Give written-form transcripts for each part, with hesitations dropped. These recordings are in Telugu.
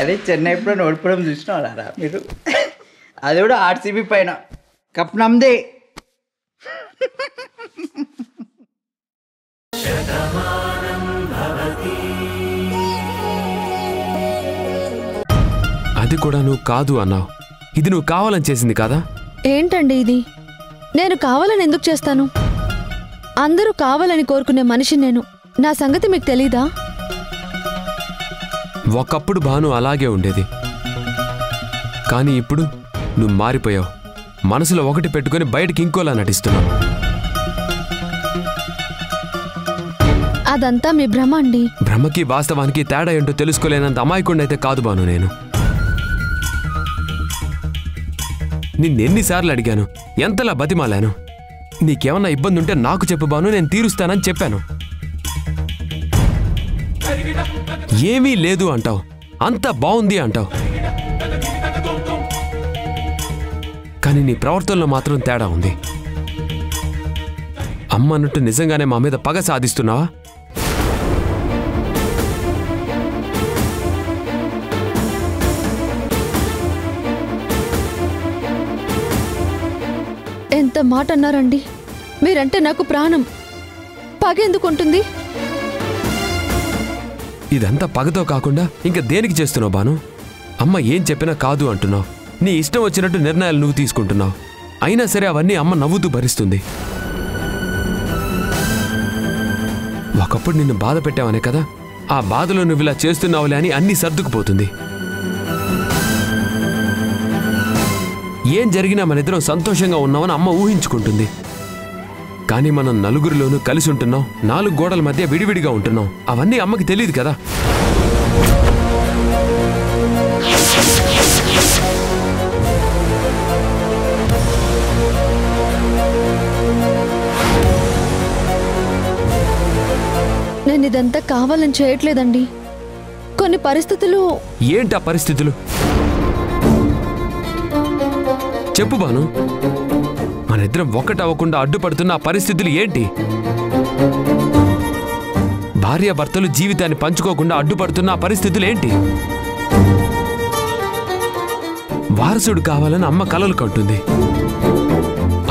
అదే చెన్నై ఎప్పుడో ఓడిపోవడం చూసినారా మీరు? అది కూడా ఆర్సీబీ పైన. కప్ నమ్దే. అది కూడా నువ్వు కాదు అన్నావు. ఇది నువ్వు కావాలని చేసింది కాదా? ఏంటండి ఇది? నేను కావాలని ఎందుకు చేస్తాను? అందరూ కావాలని కోరుకునే మనిషి నేను. నా సంగతి మీకు తెలీదా? ఒకప్పుడు భాను అలాగే ఉండేది, కానీ ఇప్పుడు నువ్వు మారిపోయావు. మనసులో ఒకటి పెట్టుకుని బయటికి ఇంకోలా నటిస్తున్నావు. అదంతా మీ భ్రమ అండి. భ్రమకి వాస్తవానికి తేడా ఏంటో తెలుసుకోలేనంత అమాయకుండైతే కాదు భాను నేను. నిన్నెన్నిసార్లు అడిగాను, ఎంతలా బతిమాలాను. నీకేమన్నా ఇబ్బంది ఉంటే నాకు చెప్పు భాను, నేను తీరుస్తానని చెప్పాను. ఏమీ లేదు అంటావు, అంతా బాగుంది అంటావు, కానీ నీ ప్రవర్తనలో మాత్రం తేడా ఉంది. అమ్మ అన్నట్టు నిజంగానే మా మీద పగ సాధిస్తున్నావా? ఎంత మాట అన్నారండి? మీరంటే నాకు ప్రాణం. పగెందుకుంటుంది? ఇదంతా పగతో కాకుండా ఇంకా దేనికి చేస్తున్నావు భాను? అమ్మ ఏం చెప్పినా కాదు అంటున్నావు. నీ ఇష్టం వచ్చినట్టు నిర్ణయాలు నువ్వు తీసుకుంటున్నావు. అయినా సరే అవన్నీ అమ్మ నవ్వుతూ భరిస్తుంది. ఒకప్పుడు నిన్ను బాధ పెట్టావనే కదా, ఆ బాధలో నువ్వు ఇలా చేస్తున్నావులే అని అన్నీ సర్దుకుపోతుంది. ఏం జరిగినా మనిద్దరం సంతోషంగా ఉన్నామని అమ్మ ఊహించుకుంటుంది. కానీ మనం నలుగురిలోనూ కలిసి ఉంటున్నాం, 4 గోడల మధ్య విడివిడిగా ఉంటున్నాం. అవన్నీ అమ్మకి తెలియదు కదా. నేను ఇదంతా కావాలని చేయట్లేదండి. కొన్ని పరిస్థితులు. ఏంటా పరిస్థితులు? చెప్పు భాను. మనిద్దరం ఒక్కటవ్వకుండా అడ్డుపడుతున్న ఆ పరిస్థితులు ఏంటి? భార్యాభర్తలు జీవితాన్ని పంచుకోకుండా అడ్డుపడుతున్న ఆ పరిస్థితులు ఏంటి? వారసుడు కావాలని అమ్మ కలలు కంటుంది.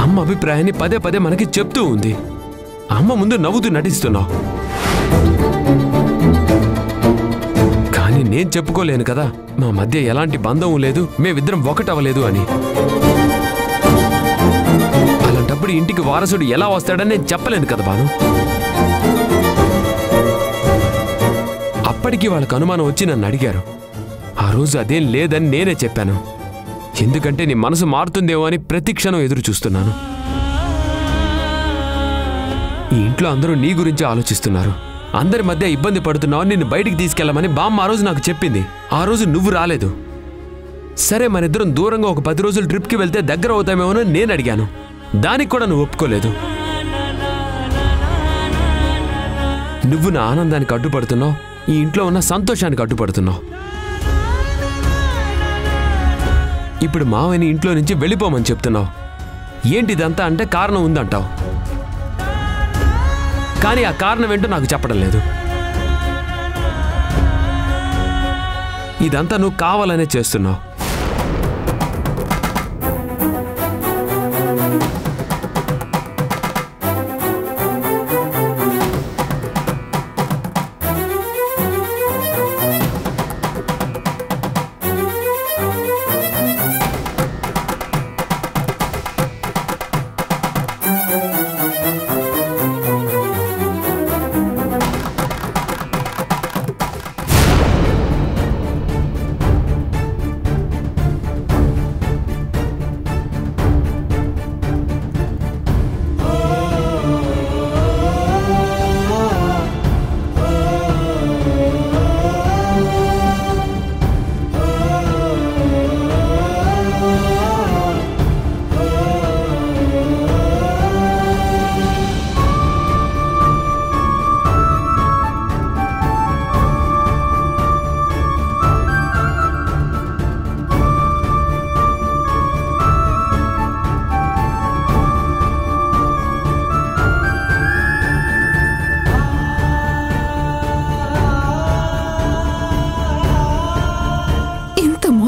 అమ్మ అభిప్రాయాన్ని పదే పదే మనకి చెప్తూ ఉంది. అమ్మ ముందు నవ్వుతూ నటిస్తున్నావు. కానీ నేను చెప్పుకోలేను కదా, మా మధ్య ఎలాంటి బంధం లేదు, మేమిద్దరం ఒకటవ్వలేదు అని. అలాంటప్పుడు ఇంటికి వారసుడు ఎలా వస్తాడని నేను చెప్పలేను కదా భాను. అప్పటికి వాళ్ళకు అనుమానం వచ్చి నన్ను అడిగారు. ఆ రోజు అదేం లేదని నేనే చెప్పాను. ఎందుకంటే నీ మనసు మారుతుందేమో అని ప్రతి క్షణం ఎదురు చూస్తున్నాను. ఈ ఇంట్లో అందరూ నీ గురించి ఆలోచిస్తున్నారు. అందరి మధ్య ఇబ్బంది పడుతున్నావు, నిన్ను బయటికి తీసుకెళ్లమని బామ్మ ఆ రోజు నాకు చెప్పింది. ఆ రోజు నువ్వు రాలేదు. సరే మనిద్దరం దూరంగా ఒక 10 రోజులు ట్రిప్కి వెళ్తే దగ్గర అవుతామేమో నేను అడిగాను. దానికి కూడా నువ్వు ఒప్పుకోలేదు. నువ్వు నా ఆనందానికి అడ్డుపడుతున్నావు, ఈ ఇంట్లో ఉన్న సంతోషానికి అడ్డుపడుతున్నావు. ఇప్పుడు మావయ్యని ఇంట్లో నుంచి వెళ్ళిపోమని చెప్తున్నావు. ఏంటిదంతా అంటే కారణం ఉందంటావు. కానీ ఆ కారణం ఏంటో నాకు చెప్పడం లేదు. ఇదంతా నువ్వు కావాలనే చేస్తున్నావు.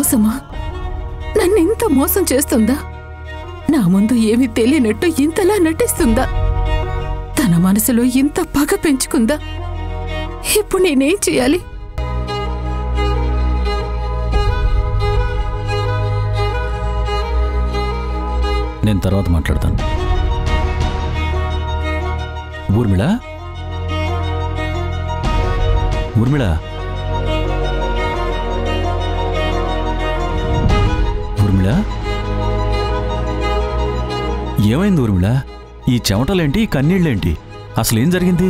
మోసమా? నన్నెంత మోసం చేస్తుందా? నా ముందు ఏమీ తెలియనట్టు ఇంతలా నటిస్తుందా? తన మనసులో ఇంత పగ పెంచుకుందా? ఇప్పుడు నేనేం చేయాలి? నేను తర్వాత మాట్లాడతాను. ఊర్మిళ, ఊర్మిళ, ఊర్మిళ, ఏమైంది ఊర్మిళ? ఈ చెమటలేంటి, ఈ కన్నీళ్ళేంటి? అసలేం జరిగింది?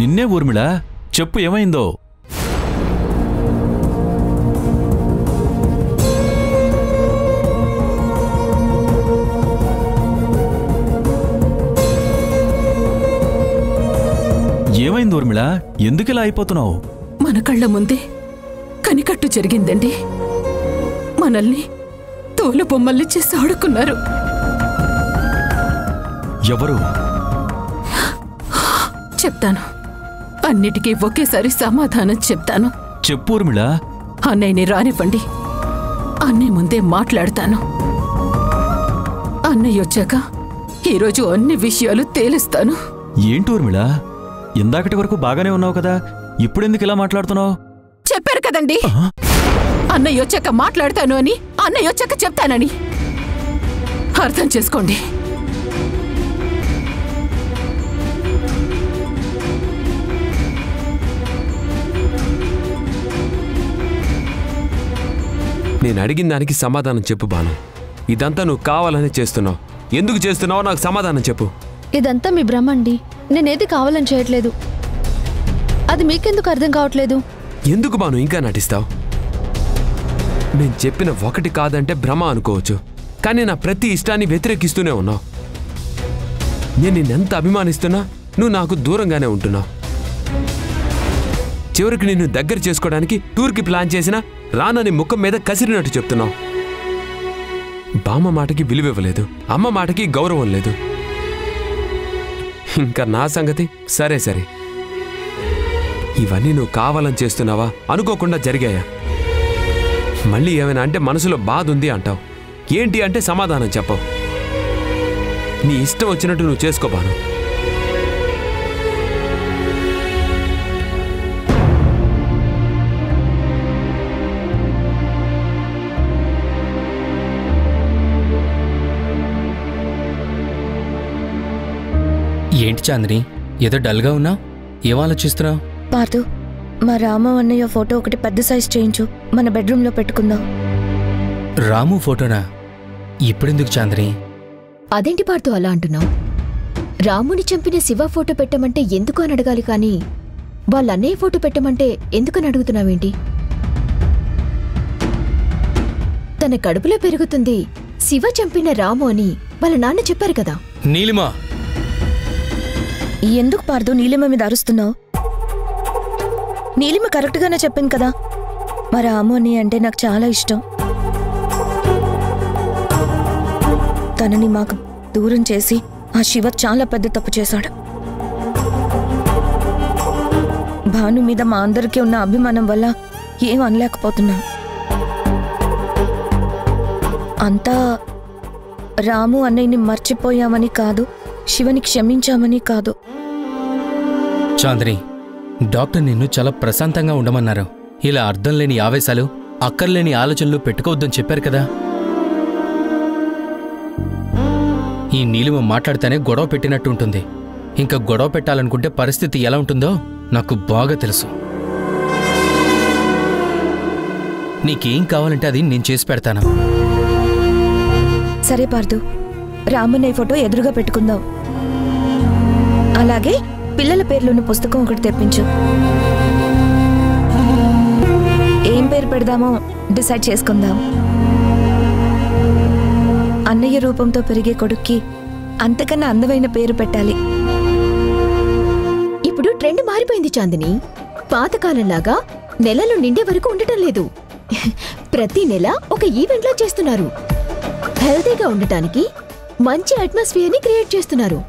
నిన్నే ఊర్మిళ, చెప్పు ఏమైందో? ఏమైంది ఊర్మిళ? ఎందుకిలా అయిపోతున్నావు? మన కళ్ళ ముందే కనికట్టు జరిగిందండి. మనల్ని తోలు బొమ్మల్ని చేసి ఆడుకున్నారు. ఎవరు? చెప్తాను, అన్నిటికీ ఒకేసారి సమాధానం చెప్తాను. చెప్పు ఊర్మిళ. అన్నయ్యని రానివ్వండి, అన్నయ్య ముందే మాట్లాడతాను. అన్నయ్య వచ్చాక ఈరోజు అన్ని విషయాలు తేలుస్తాను. ఏంటి ఊర్మిళ, ఇందాకటి వరకు బాగానే ఉన్నావు కదా, ఇప్పుడెందుకు ఇలా మాట్లాడుతున్నావు? చెప్పారు కదండి, అన్నయ్య వచ్చాక మాట్లాడతాను అని, అన్నయ్య వచ్చాక చెప్తానని. అర్థం చేసుకోండి. నేను అడిగిన దానికి సమాధానం చెప్పు బాను. ఇదంతా నువ్వు కావాలని చేస్తున్నావు. ఎందుకు చేస్తున్నావో నాకు సమాధానం చెప్పు. ఇదంతా మీ భ్రమ అండి. నేనేది కావాలని చేయట్లేదు. అది మీకెందుకు అర్థం కావట్లేదు? ఎందుకు బాను ఇంకా నటిస్తావు? నేను చెప్పిన ఒకటి కాదంటే భ్రమ అనుకోవచ్చు, కానీ నా ప్రతి ఇష్టాన్ని వ్యతిరేకిస్తూనే ఉన్నావు. నేను నిన్నెంత అభిమానిస్తున్నా నువ్వు నాకు దూరంగానే ఉంటున్నావు. చివరికి నిన్ను దగ్గర చేసుకోవడానికి టూర్కి ప్లాన్ చేసినా రానని ముఖం మీద కసిరినట్టు చెప్తున్నావు. బామ్మ మాటకి విలువివ్వలేదు, అమ్మ మాటకి గౌరవం లేదు. ఇంకా నా సంగతి సరే సరే. ఇవన్నీ నువ్వు కావాలని చేస్తున్నావా, అనుకోకుండా జరిగాయా? మళ్ళీ ఏమైనా అంటే మనసులో బాధ ఉంది అంటావు. ఏంటి అంటే సమాధానం చెప్పవు. నీ ఇష్టం వచ్చినట్టు నువ్వు చేసుకోబాను. ఏంటి చాందిని, ఏదో డల్గా ఉన్నావు? ఏం ఆలోచిస్తున్నావు? పార్థు, మా రాము అన్నయ్య ఫోటో ఒకటి పెద్ద సైజ్ చేయించు, మన బెడ్రూమ్లో పెట్టుకుందాం. రాము ఫోటోనా? ఇప్పుడెందుకు చాందిని? అదేంటి పార్థు అలా అంటున్నావు? రాముని చంపిన శివ ఫోటో పెట్టమంటే ఎందుకు అని అడగాలి, కానీ వాళ్ళ అన్నయ్య ఫోటో పెట్టమంటే ఎందుకని అడుగుతున్నావేంటి? తన కడుపులో పెరుగుతుంది శివ చంపిన రాము అని వాళ్ళ నాన్న చెప్పారు కదా. నీలిమా, ఎందుకు పార్థు నీలిమ మీద అరుస్తున్నావు? నీలిమ కరెక్ట్గానే చెప్పింది కదా, మా రాము అన్నయ్య అంటే నాకు చాలా ఇష్టం. తనని మాకు దూరం చేసి ఆ శివ చాలా పెద్ద తప్పు చేశాడు. భాను మీద మా అందరికీ ఉన్న అభిమానం వల్ల ఏం అనలేకపోతున్నాం. అంతా రాము అన్నయ్యని మర్చిపోయామని కాదు, శివని క్షమించామని కాదు. చాందిని, డాక్టర్ నిన్ను చాలా ప్రశాంతంగా ఉండమన్నారు. ఇలా అర్థం లేని ఆవేశాలు, అక్కర్లేని ఆలోచనలు పెట్టుకోవద్దని చెప్పారు కదా. ఈ నీలిమ మాట్లాడితేనే గొడవ పెట్టినట్టు ఉంటుంది. ఇంకా గొడవ పెట్టాలనుకుంటే పరిస్థితి ఎలా ఉంటుందో నాకు బాగా తెలుసు. నీకేం కావాలంటే అది నేను చేసి పెడతాను. సరే పార్థు, రామన్నయ్య ఫోటో ఎదురుగా పెట్టుకుందాం. అలాగే పిల్లల పేర్లున్న పుస్తకం ఒకటి తెప్పించు. ఏం పేరు పెడదామో డిసైడ్ చేసుకుందాం. అన్నయ్య రూపంతో పెరిగే కొడుక్కి అంతకన్నా అందమైన పేరు పెట్టాలి. ఇప్పుడు ట్రెండ్ మారిపోయింది చాందిని. పాతకాలంలాగా నెలలు నిండే వరకు ఉండటం లేదు. ప్రతి నెల ఒక ఈవెంట్లా చేస్తున్నారు. హెల్తీగా ఉండటానికి మంచి అట్మాస్ఫియర్ని క్రియేట్ చేస్తున్నారు.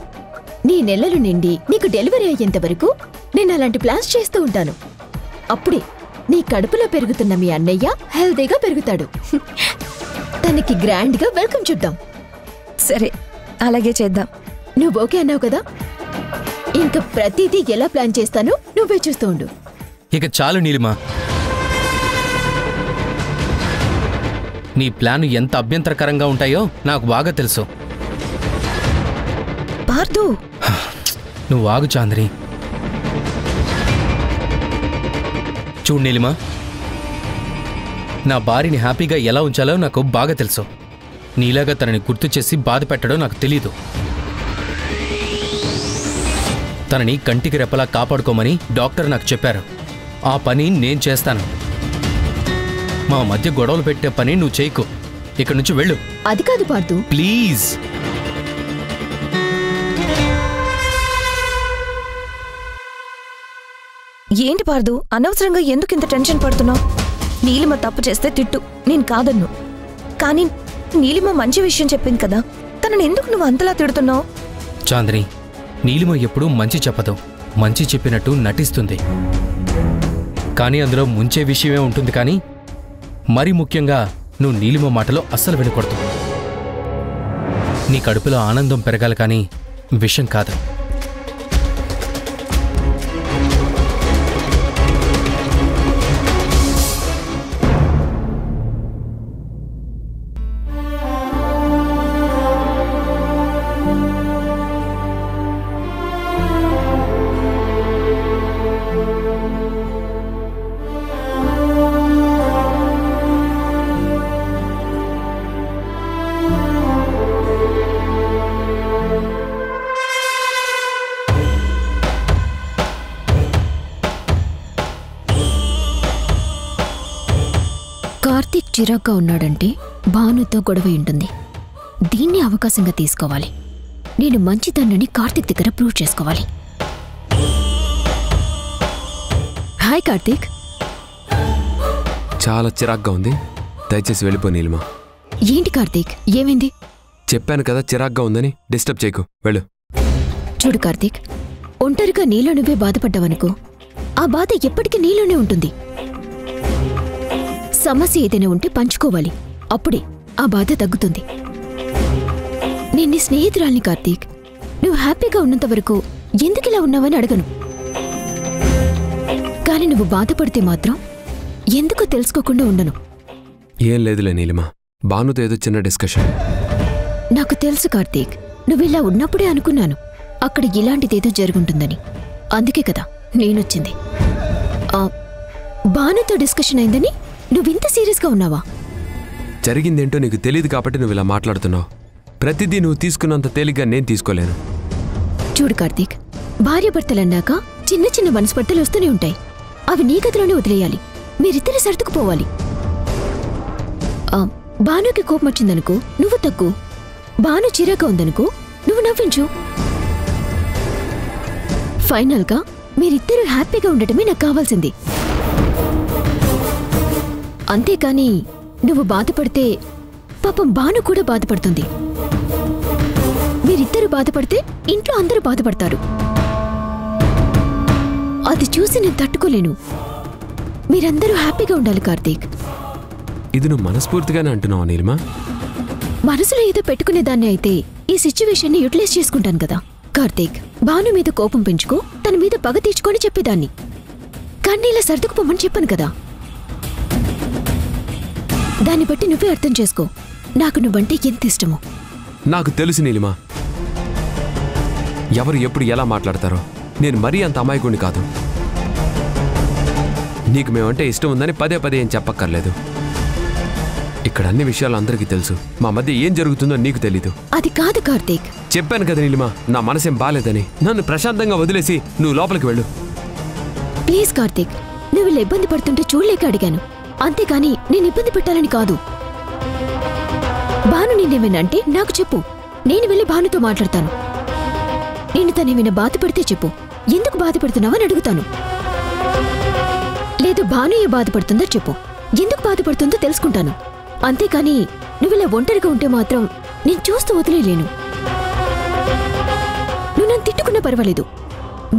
నీ నెలలు నిండి నీకు డెలివరీ అయ్యేంత వరకు నేను అలాంటి ప్లాన్స్ చేస్తూ ఉంటాను. అప్పుడే నీ కడుపులో పెరుగుతున్న మీ అన్నయ్య హెల్తీగా పెరుగుతాడు. తనకి గ్రాండ్గా వెల్కమ్ చెప్దాం. సరే, అలాగే చేద్దాం. నువ్వు ఓకే అన్నావు కదా? ఇంకా ప్రతిదీ ఎలా ప్లాన్ చేస్తానో నువ్వే చూస్తూ ఉండు. ఇక చాలు నీలిమా. నీ ప్లాన్ ఎంత అభ్యంతరకరంగా ఉంటాయో నాకు బాగా తెలుసు. పార్థు, నువ్వు ఆగు చాంద్రి. చూడు నీలిమా, నా భార్యని హ్యాపీగా ఎలా ఉంచాలో నాకు బాగా తెలుసు. నీలాగా తనని గుర్తు చేసి బాధ పెట్టడం నాకు తెలీదు. తనని కంటికి రెప్పలా కాపాడుకోమని డాక్టర్ నాకు చెప్పారు. ఆ పని నేను చేస్తాను. మా మధ్య గొడవలు పెట్టే పని నువ్వు చేయకు. ఇక్కడి నుంచి వెళ్ళు. అది కాదు పార్థు. ప్లీజ్. ఏంటి పార్థు, అనవసరంగా ఎందుకు ఇంత టెన్షన్ పడుతున్నావు? నీలిమ తప్పు చేస్తే తిట్టు, నేను కాదన్ను. కానీ నీలిమ మంచి విషయం చెప్పింది కదా, తనని ఎందుకు నువ్వు అంతలా తిడుతున్నావు? చాంద్రి, నీలిమ ఎప్పుడూ మంచి చెప్పదు, మంచి చెప్పినట్టు నటిస్తుంది. కానీ అందులో ముంచే విషయమే ఉంటుంది. కానీ మరీ ముఖ్యంగా నువ్వు నీలిమ మాటలో అస్సలు వినకూడదు. నీ కడుపులో ఆనందం పెరగాలి కానీ విషయం కాదు. కార్తీక్ చిరాగ్గా ఉన్నాడంటే భానుతో గొడవ ఉంటుంది. దీన్ని అవకాశంగా తీసుకోవాలి. నేను మంచిదాన్నని కార్తీక్ దగ్గర ప్రూవ్ చేసుకోవాలి. హాయ్ కార్తీక్. చాలా చిరాగ్గా ఉంది, దయచేసి వెళ్ళిపో నీలిమా. ఏంటి కార్తీక్, ఏమైంది? చెప్పాను కదా చిరాగ్గా ఉందని. డిస్టర్బ్ చేయకు, వెళ్ళు. చూడు కార్తీక్, ఒంటరిగా నీలో నువ్వే బాధపడ్డావనుకో, ఆ బాధ ఎప్పటికీ నీలోనే ఉంటుంది. సమస్య ఏదైనా ఉంటే పంచుకోవాలి, అప్పుడే ఆ బాధ తగ్గుతుంది. నేను నీ స్నేహితురాల్ని కార్తీక్. నువ్వు హ్యాపీగా ఉన్నంత వరకు ఎందుకిలా ఉన్నావని అడగను. కానీ నువ్వు బాధపడితే మాత్రం ఎందుకో తెలుసుకోకుండా ఉండను. ఏం లేదులే నీలిమా, భానుతో ఏదో చిన్న డిస్కషన్. నాకు తెలుసు కార్తీక్, నువ్విలా ఉన్నప్పుడే అనుకున్నాను అక్కడ ఇలాంటిదేదో జరుగుంటుందని. అందుకే కదా నేనొచ్చింది. భానుతో డిస్కషన్ అయిందని నువ్వింత సీరియస్గా ఉన్నావా? జరిగిందేంటో నీకు తెలియదు కాబట్టి నువ్వు ఇలా మాట్లాడుతున్నావు. ప్రతిదీ నువ్వు తీసుకున్నంత తేలిగ్గా నేను తీసుకోలేను. చూడు కార్తీక్, భార్యాభర్తలన్నాక చిన్న చిన్న మనస్పర్ధలు వస్తూనే ఉంటాయి. అవి నీ గదిలోనే వదిలేయాలి. మీరిద్దరు సర్దుకుపోవాలి. భానుకి కోపం వచ్చిందనుకో నువ్వు తగ్గు, భాను చిరాగా ఉందనుకో నువ్వు నవ్వించు. ఫైనల్గా మీరిద్దరూ హ్యాపీగా ఉండటమే నాకు కావాల్సింది. అంతేకాని నువ్వు బాధపడితే పాపం భాను కూడా బాధపడుతుంది. మీరిద్దరూ బాధపడితే ఇంట్లో అందరూ బాధపడతారు. అది చూసి నేను తట్టుకోలేను. మీరందరూ హ్యాపీగా ఉండాలి కార్తీక్. ఇది నువ్వు మనస్ఫూర్తిగానే అంటున్నావా నీలిమా? మనసులో ఏదో పెట్టుకునేదాన్ని అయితే ఈ సిచ్యువేషన్ని యూటిలైజ్ చేసుకుంటాను కదా కార్తీక్. భాను మీద కోపం పెంచుకో, తన మీద పగ తీర్చుకొని చెప్పేదాన్ని. కానీ ఇలా సర్దుకుపోమని చెప్పాను కదా. దాన్ని బట్టి నువ్వే అర్థం చేసుకో నాకు నువ్వంటే ఎంత ఇష్టమో. నాకు తెలుసు నీలిమా, ఎవరు ఎప్పుడు ఎలా మాట్లాడతారో. నేను మరీ అంత అమాయకుడిని కాదు. నీకు మేమంటే ఇష్టం ఉందని పదే పదే ఏం చెప్పక్కర్లేదు. ఇక్కడ అన్ని విషయాలు అందరికీ తెలుసు. మా మధ్య ఏం జరుగుతుందో నీకు తెలీదు. అది కాదు కార్తీక్. చెప్పాను కదా నీలిమా, నా మనసేం బాలేదని. నన్ను ప్రశాంతంగా వదిలేసి నువ్వు లోపలికి వెళ్ళు. ప్లీజ్ కార్తీక్, నువ్వు ఇలా ఇబ్బంది పడుతుంటే చూడలేక అడిగాను. అంతేకాని నేను ఇబ్బంది పెట్టాలని కాదు. భాను నేనేమైనా అంటే నాకు చెప్పు, నేను వెళ్ళి భానుతో మాట్లాడతాను. నేను తనేమైనా బాధపడితే చెప్పు, ఎందుకు బాధపడుతున్నావని అడుగుతాను. లేదు భాను ఏ బాధపడుతుందో చెప్పు, ఎందుకు బాధపడుతుందో తెలుసుకుంటాను. అంతేకాని నువ్విలా ఒంటరిగా ఉంటే మాత్రం నేను చూస్తూ వదిలేలేను. నువ్వు నన్ను తిట్టుకున్నా పర్వాలేదు,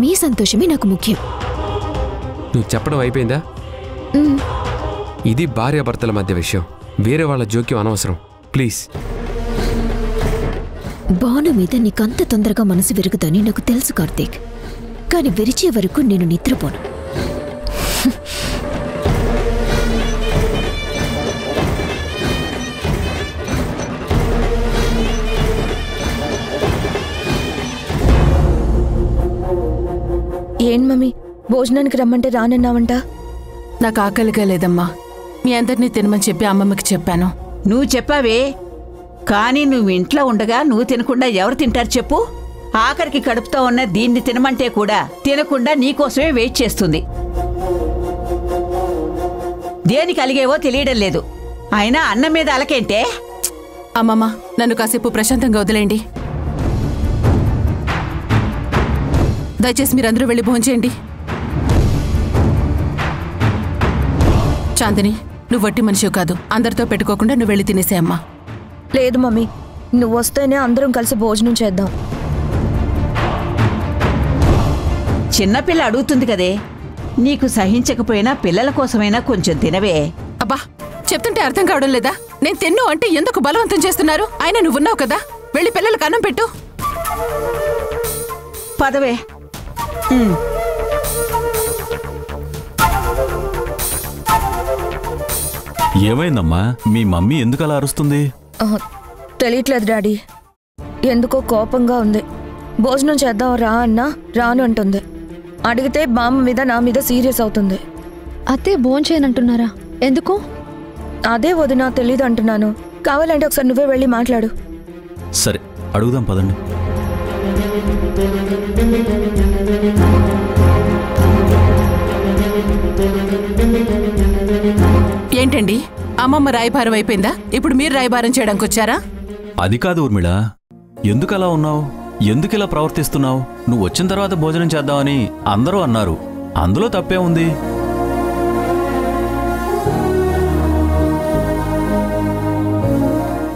మీ సంతోషమే నాకు ముఖ్యం. నువ్వు చెప్పడం అయిపోయిందా? ఇది భార్యాభర్తల మధ్య విషయం, వేరే వాళ్ళ జోక్యం అనవసరం. ప్లీజ్. భాను మీద నీకంత తొందరగా మనసు విరుగుదని నాకు తెలుసు కార్తీక్, కానీ విరిచే వరకు నేను నిద్రపోను. ఏం మమ్మీ, భోజనానికి రమ్మంటే రానన్నావంట? నాకు ఆకలిగా లేదమ్మా. మీ అందరినీ తినమని చెప్పి అమ్మమ్మకి చెప్పాను. నువ్వు చెప్పావే, కానీ నువ్వు ఇంట్లో ఉండగా నువ్వు తినకుండా ఎవరు తింటారు చెప్పు? ఆఖరికి కడుపుతో ఉన్న దీన్ని తినమంటే కూడా తినకుండా నీకోసమే వెయిట్ చేస్తుంది. దేనికి అలిగేవో తెలియడం లేదు. అయినా అన్నం మీద అలకేంటే? అమ్మమ్మ, నన్ను కాసేపు ప్రశాంతంగా వదిలేయండి. దయచేసి మీరందరూ వెళ్ళి భోంచేయండి. చాందిని, నువ్వు వట్టి మనిషివి కాదు. అందరితో పెట్టుకోకుండా నువ్వు వెళ్ళి తినేసేయమ్మా. లేదు మమ్మీ, నువ్వు వస్తేనే అందరం కలిసి భోజనం చేద్దాం. చిన్నపిల్ల అడుగుతుంది కదే, నీకు సహించకపోయినా పిల్లల కోసమైనా కొంచెం తినవే. అబ్బా, చెప్తుంటే అర్థం కావడం లేదా? నేను తిన్ను అంటే ఎందుకు బలవంతం చేస్తున్నారు? ఆయన నువ్వున్నావు కదా, వెళ్ళి పిల్లలకు అన్నం పెట్టు. పదవే. ఏమైందమ్మా? మీ మమ్మీ ఎందుకు అలా అరుస్తుంది? తెలియట్లేదు డాడీ, ఎందుకో కోపంగా ఉంది. భోజనం చేద్దాం రా అన్నా రాను అంటుంది. అడిగితే బామ్మ మీద నా మీద సీరియస్ అవుతుంది. అత్తే భోంచేయనంటున్నారా? ఎందుకు? అదే వదినా, తెలీదు అంటున్నాను. కావాలంటే ఒకసారి నువ్వే వెళ్ళి మాట్లాడు. సరే, అడుగుదాం పదండి. ఏంటండి, అమ్మమ్మ రాయబారం అయిపోయిందా? ఇప్పుడు మీరు రాయబారం చేయడానికి వచ్చారా? అది కాదు ఊర్మిళ, ఎందుకు అలా ఉన్నావు? ఎందుకు ఇలా ప్రవర్తిస్తున్నావు? నువ్వు వచ్చిన తర్వాత భోజనం చేద్దామని అందరూ అన్నారు, అందులో తప్పే ఉంది.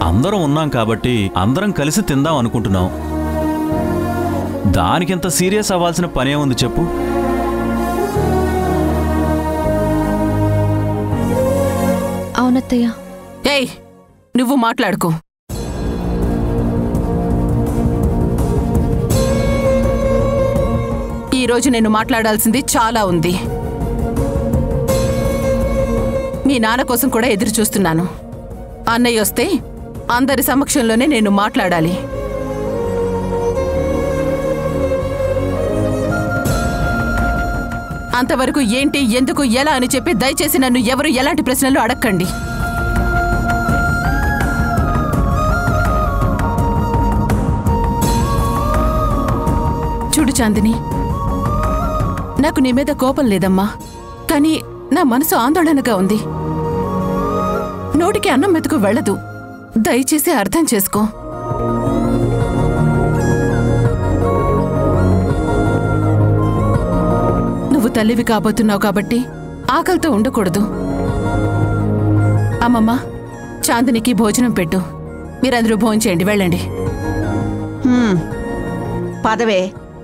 అందరం ఉన్నాం కాబట్టి అందరం కలిసి తిందాం అనుకుంటున్నాం. దానికింత సీరియస్ అవ్వాల్సిన పనే ఉంది చెప్పు? అవునత్తయ్య. ఏయ్, నువ్వు మాట్లాడుకో. ఈరోజు నేను మాట్లాడాల్సింది చాలా ఉంది. మీ నాన్న కోసం కూడా ఎదురు చూస్తున్నాను. అన్నయ్య వస్తే అందరి సమక్షంలోనే నేను మాట్లాడాలి. అంతవరకు ఏంటి, ఎందుకు, ఎలా అని చెప్పి దయచేసి నన్ను ఎవరు ఎలాంటి ప్రశ్నలు అడక్కండి. చూడు చాందిని, నాకు నీ మీద కోపం లేదమ్మా, కానీ నా మనసు ఆందోళనగా ఉంది. నోటికి అన్నం మెతుకు వెళ్ళదు. దయచేసి అర్థం చేసుకో. నువ్వు తల్లివి కాబోతున్నావు కాబట్టి ఆకలితో ఉండకూడదు. అమ్మమ్మ, చాందినికి భోజనం పెట్టు. మీరందరూ భోంచేయండి, వెళ్ళండి. పదవే,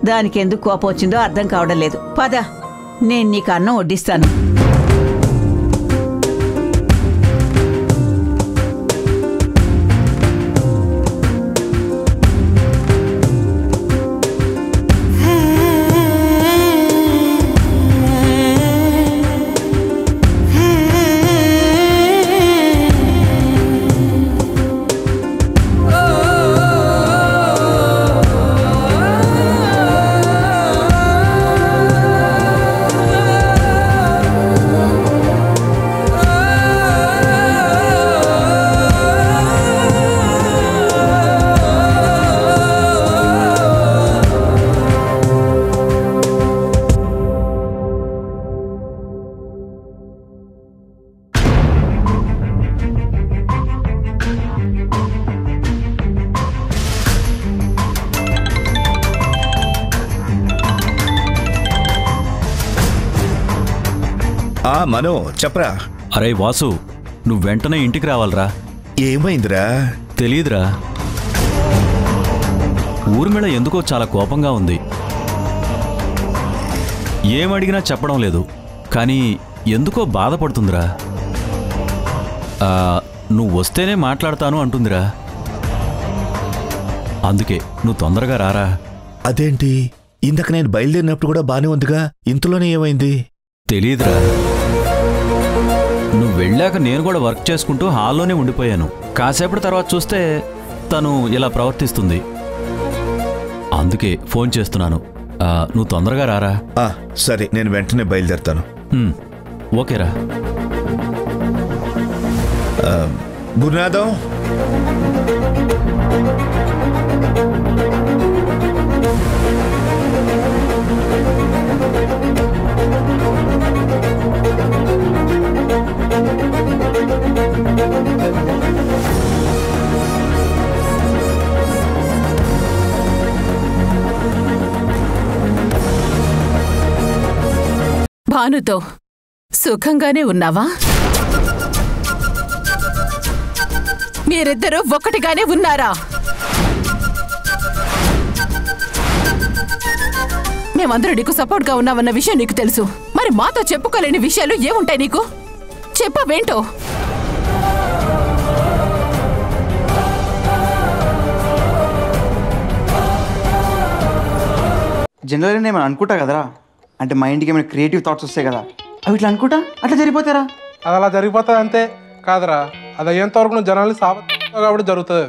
దానికి ఎందుకు కోపం వచ్చిందో అర్థం కావడం లేదు. పద, నేను నీకు అన్నం వడ్డిస్తాను. మనో, చెప్పరా. అరే వాసు, నువ్వు వెంటనే ఇంటికి రావాలరా. ఏమైందిరా? తెలీదురా, ఊర్మిళ ఎందుకో చాలా కోపంగా ఉంది. ఏమడిగినా చెప్పడం లేదు. కానీ ఎందుకో బాధపడుతుందిరా. నువ్వు వస్తేనే మాట్లాడతాను అంటుందిరా. అందుకే నువ్వు తొందరగా రారా. అదేంటి, ఇందాక నేను బయలుదేరినప్పుడు కూడా బానే ఉందిగా, ఇంతలోనే ఏమైంది? తెలీదురా. నువ్వు వెళ్ళాక నేను కూడా వర్క్ చేసుకుంటూ హాల్లోనే ఉండిపోయాను. కాసేపటి తర్వాత చూస్తే తను ఇలా ప్రవర్తిస్తుంది. అందుకే ఫోన్ చేస్తున్నాను. నువ్వు తొందరగా రారా. సరే, నేను వెంటనే బయలుదేరుతాను. ఓకేరా. గురునాథం, భానుతో సుఖంగానే ఉన్నావా? మీరిద్దరూ ఒక్కటిగానే ఉన్నారా? మేమందరూ నీకు సపోర్ట్గా ఉన్నామన్న విషయం నీకు తెలుసు. మరి మాతో చెప్పుకోలేని విషయాలు ఏముంటాయి నీకు? చెప్పవేంటో. జనరల్గా నేను అనుకుంటా కదరా, అంటే మైండ్కి ఏమైనా క్రియేటివ్ థాట్స్ వస్తాయి కదా, అవి ఇట్లా అనుకుంటా అట్లా జరిగిపోతారా? అది అలా జరిగిపోతుంది అంతే కాదురా. అది అయ్యేంత వరకు నువ్వు జనాల్ని కాబట్టి జరుగుతుంది.